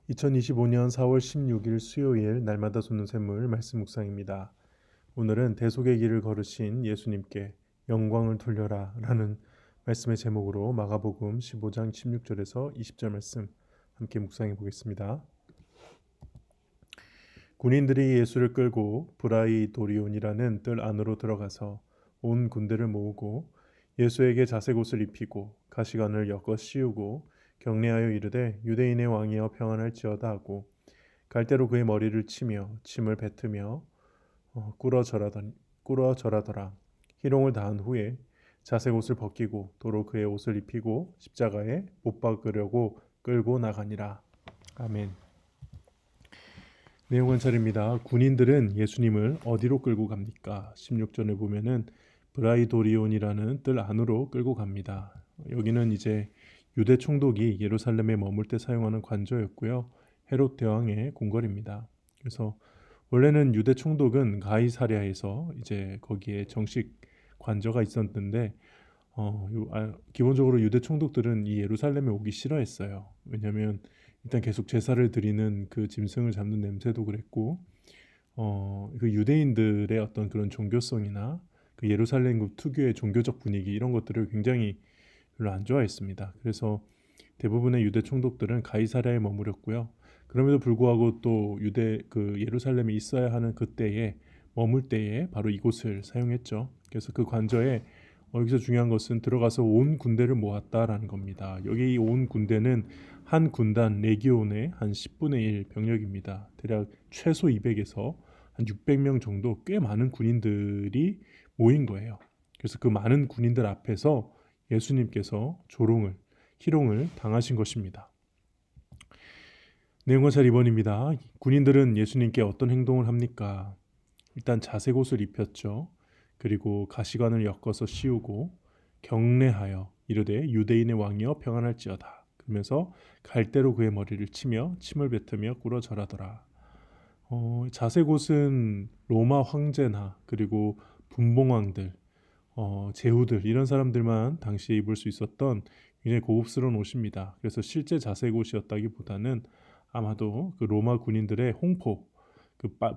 2025년 4월 16일 수요일 날마다 솟는 샘물 말씀 묵상입니다. 오늘은 대속의 길을 걸으신 예수님께 영광을 돌려라 라는 말씀의 제목으로 마가복음 15장 16절에서 20절 말씀 함께 묵상해 보겠습니다. 군인들이 예수를 끌고 브라이도리온이라는 뜰 안으로 들어가서 온 군대를 모으고 예수에게 자색옷을 입히고 가시관을 엮어 씌우고 경례하여 이르되 유대인의 왕이여 평안할지어다 하고 갈대로 그의 머리를 치며 침을 뱉으며 꿇어 절하더라. 희롱을 다한 후에 자색 옷을 벗기고 도로 그의 옷을 입히고 십자가에 못 박으려고 끌고 나가니라. 아멘. 내용 관찰입니다. 군인들은 예수님을 어디로 끌고 갑니까? 16절에 보면은 브라이도리온이라는 뜰 안으로 끌고 갑니다. 여기는 이제 유대 총독이 예루살렘에 머물 때 사용하는 관저였고요. 헤롯 대왕의 궁궐입니다. 그래서 원래는 유대 총독은 가이사랴에서 이제 거기에 정식 관저가 있었는데 기본적으로 유대 총독들은 이 예루살렘에 오기 싫어했어요. 왜냐하면 일단 계속 제사를 드리는 그 짐승을 잡는 냄새도 그랬고, 그 유대인들의 어떤 그런 종교성이나 그 예루살렘 특유의 종교적 분위기 이런 것들을 굉장히 별로 안 좋아했습니다. 그래서 대부분의 유대 총독들은 가이사랴에 머무렸고요. 그럼에도 불구하고 또 예루살렘에 있어야 하는 그때에 머물 때에 바로 이곳을 사용했죠. 그래서 그 관저에 여기서 중요한 것은 들어가서 온 군대를 모았다라는 겁니다. 여기 온 군대는 한 군단 레기온의 한 10분의 1 병력입니다. 대략 최소 200에서 한 600명 정도 꽤 많은 군인들이 모인 거예요. 그래서 그 많은 군인들 앞에서 예수님께서 희롱을 당하신 것입니다. 내용과 잘 2번입니다. 군인들은 예수님께 어떤 행동을 합니까? 일단 자색옷을 입혔죠. 그리고 가시관을 엮어서 씌우고 경례하여 이르되 유대인의 왕이여 평안할지어다. 그러면서 갈대로 그의 머리를 치며 침을 뱉으며 꿇어 절하더라. 자색옷은 로마 황제나 그리고 분봉왕들, 제후들 이런 사람들만 당시에 입을 수 있었던 굉장히 고급스러운 옷입니다. 그래서 실제 자색옷이었다기보다는 아마도 그 로마 군인들의 홍포,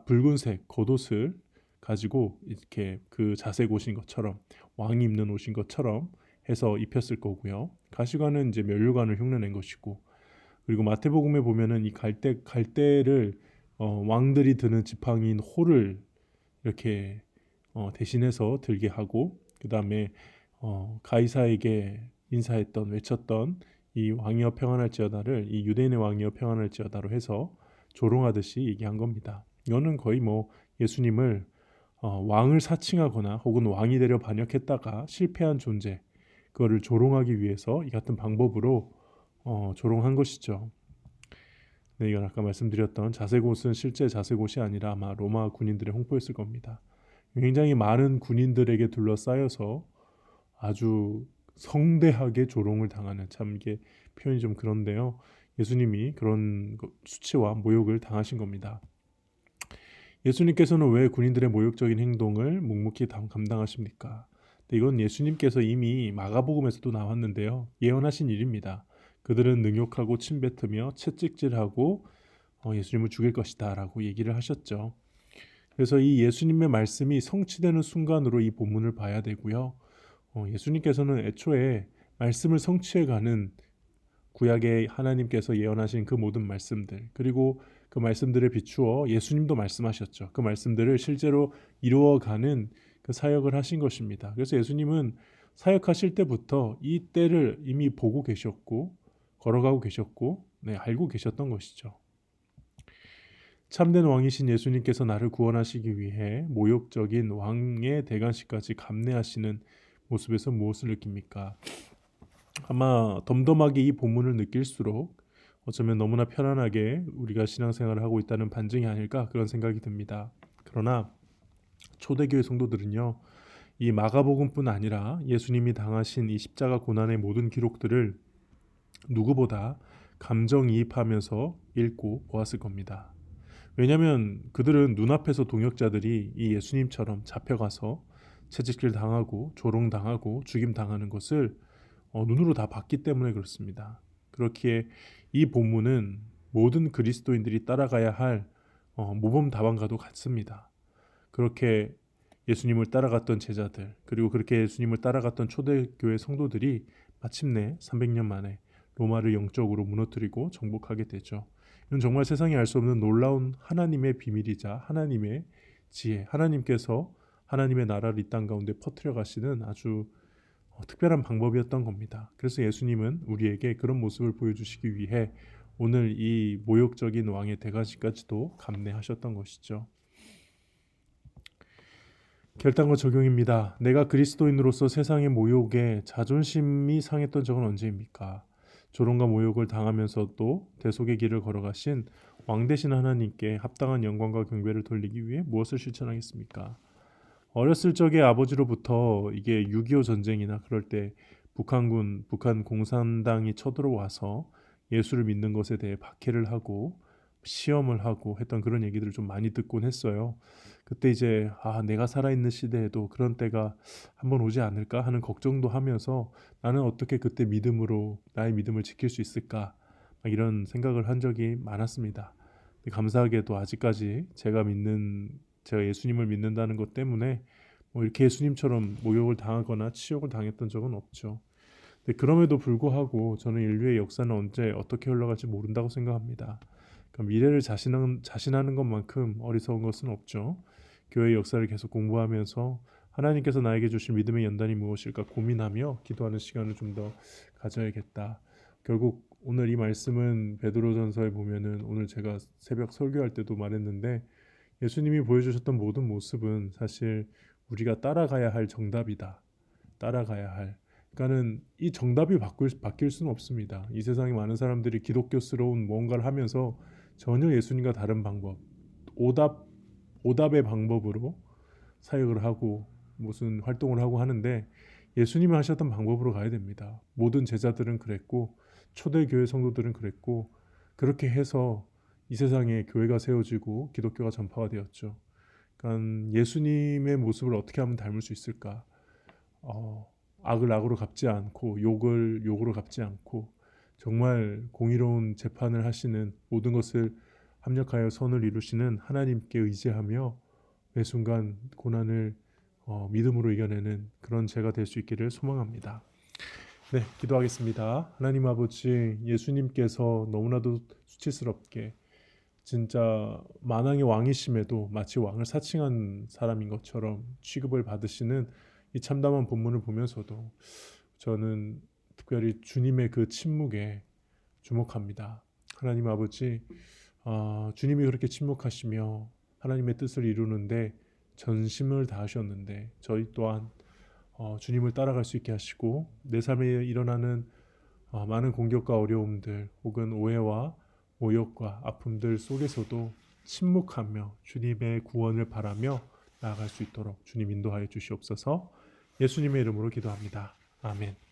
붉은색 겉옷을 가지고 이렇게 그 자색옷인 것처럼 왕이 입는 옷인 것처럼 해서 입혔을 거고요. 가시관은 이제 면류관을 흉내낸 것이고, 그리고 마태복음에 보면은 이 갈대를 왕들이 드는 지팡이인 호를 이렇게 대신해서 들게 하고, 그 다음에 가이사에게 외쳤던 이 왕이여 평안할지어다를 이 유대인의 왕이여 평안할지어다로 해서 조롱하듯이 얘기한 겁니다. 이거는 거의 뭐 예수님을 왕을 사칭하거나 혹은 왕이 되려 반역했다가 실패한 존재, 그거를 조롱하기 위해서 이 같은 방법으로 조롱한 것이죠. 네, 이건 아까 말씀드렸던 자색옷은 실제 자색옷이 아니라 아마 로마 군인들의 홍보였을 겁니다. 굉장히 많은 군인들에게 둘러싸여서 아주 성대하게 조롱을 당하는, 참 이게 표현이 좀 그런데요. 예수님이 그런 수치와 모욕을 당하신 겁니다. 예수님께서는 왜 군인들의 모욕적인 행동을 묵묵히 감당하십니까? 이건 예수님께서 이미 마가복음에서도 나왔는데요. 예언하신 일입니다. 그들은 능욕하고 침뱉으며 채찍질하고 예수님을 죽일 것이다 라고 얘기를 하셨죠. 그래서 이 예수님의 말씀이 성취되는 순간으로 이 본문을 봐야 되고요. 예수님께서는 애초에 말씀을 성취해가는 구약의 하나님께서 예언하신 그 모든 말씀들, 그리고 그 말씀들을 비추어 예수님도 말씀하셨죠. 그 말씀들을 실제로 이루어가는 그 사역을 하신 것입니다. 그래서 예수님은 사역하실 때부터 이 때를 이미 보고 계셨고 걸어가고 계셨고 알고 계셨던 것이죠. 참된 왕이신 예수님께서 나를 구원하시기 위해 모욕적인 왕의 대관식까지 감내하시는 모습에서 무엇을 느낍니까? 아마 덤덤하게 이 본문을 느낄수록 어쩌면 너무나 편안하게 우리가 신앙생활을 하고 있다는 반증이 아닐까 그런 생각이 듭니다. 그러나 초대교회 성도들은요, 이 마가복음뿐 아니라 예수님이 당하신 이 십자가 고난의 모든 기록들을 누구보다 감정이입하면서 읽고 보았을 겁니다. 왜냐하면 그들은 눈앞에서 동역자들이 이 예수님처럼 잡혀가서 채찍질 당하고 조롱당하고 죽임당하는 것을 눈으로 다 봤기 때문에 그렇습니다. 그렇기에 이 본문은 모든 그리스도인들이 따라가야 할 모범 답안과도 같습니다. 그렇게 예수님을 따라갔던 제자들, 그리고 그렇게 예수님을 따라갔던 초대교회 성도들이 마침내 300년 만에 로마를 영적으로 무너뜨리고 정복하게 되죠. 이건 정말 세상이 알 수 없는 놀라운 하나님의 비밀이자 하나님의 지혜, 하나님께서 하나님의 나라를 이 땅 가운데 퍼뜨려 가시는 아주 특별한 방법이었던 겁니다. 그래서 예수님은 우리에게 그런 모습을 보여주시기 위해 오늘 이 모욕적인 왕의 대가시까지도 감내하셨던 것이죠. 결단과 적용입니다. 내가 그리스도인으로서 세상의 모욕에 자존심이 상했던 적은 언제입니까? 조롱과 모욕을 당하면서도 대속의 길을 걸어가신 왕 되신 하나님께 합당한 영광과 경배를 돌리기 위해 무엇을 실천하겠습니까? 어렸을 적에 아버지로부터 이게 6.25 전쟁이나 그럴 때 북한 공산당이 쳐들어와서 예수를 믿는 것에 대해 박해를 하고 시험을 하고 했던 그런 얘기들을 좀 많이 듣곤 했어요. 그때 이제 내가 살아있는 시대에도 그런 때가 한번 오지 않을까 하는 걱정도 하면서 나는 어떻게 그때 믿음으로 나의 믿음을 지킬 수 있을까 막 이런 생각을 한 적이 많았습니다. 근데 감사하게도 아직까지 제가 예수님을 믿는다는 것 때문에 뭐 이렇게 예수님처럼 모욕을 당하거나 치욕을 당했던 적은 없죠. 근데 그럼에도 불구하고 저는 인류의 역사는 언제 어떻게 흘러갈지 모른다고 생각합니다. 그러니까 미래를 자신하는 것만큼 어리석은 것은 없죠. 교회의 역사를 계속 공부하면서 하나님께서 나에게 주신 믿음의 연단이 무엇일까 고민하며 기도하는 시간을 좀 더 가져야겠다. 결국 오늘 이 말씀은 베드로전서에 보면은 오늘 제가 새벽 설교할 때도 말했는데 예수님이 보여주셨던 모든 모습은 사실 우리가 따라가야 할 정답이다. 따라가야 할. 그러니까는 이 정답이 바뀔 수는 없습니다. 이 세상에 많은 사람들이 기독교스러운 뭔가를 하면서 전혀 예수님과 다른 방법, 오답의 방법으로 사역을 하고 무슨 활동을 하고 하는데 예수님이 하셨던 방법으로 가야 됩니다. 모든 제자들은 그랬고 초대교회 성도들은 그랬고 그렇게 해서 이 세상에 교회가 세워지고 기독교가 전파가 되었죠. 그러니까 예수님의 모습을 어떻게 하면 닮을 수 있을까? 악을 악으로 갚지 않고 욕을 욕으로 갚지 않고 정말 공의로운 재판을 하시는 모든 것을 합력하여 선을 이루시는 하나님께 의지하며 매 순간 고난을 믿음으로 이겨내는 그런 제가 될 수 있기를 소망합니다. 네, 기도하겠습니다. 하나님 아버지, 예수님께서 너무나도 수치스럽게 진짜 만왕의 왕이심에도 마치 왕을 사칭한 사람인 것처럼 취급을 받으시는 이 참담한 본문을 보면서도 저는 특별히 주님의 그 침묵에 주목합니다. 하나님 아버지, 주님이 그렇게 침묵하시며 하나님의 뜻을 이루는데 전심을 다하셨는데 저희 또한 주님을 따라갈 수 있게 하시고 내 삶에 일어나는 많은 공격과 어려움들 혹은 오해와 모욕과 아픔들 속에서도 침묵하며 주님의 구원을 바라며 나아갈 수 있도록 주님 인도하여 주시옵소서. 예수님의 이름으로 기도합니다. 아멘.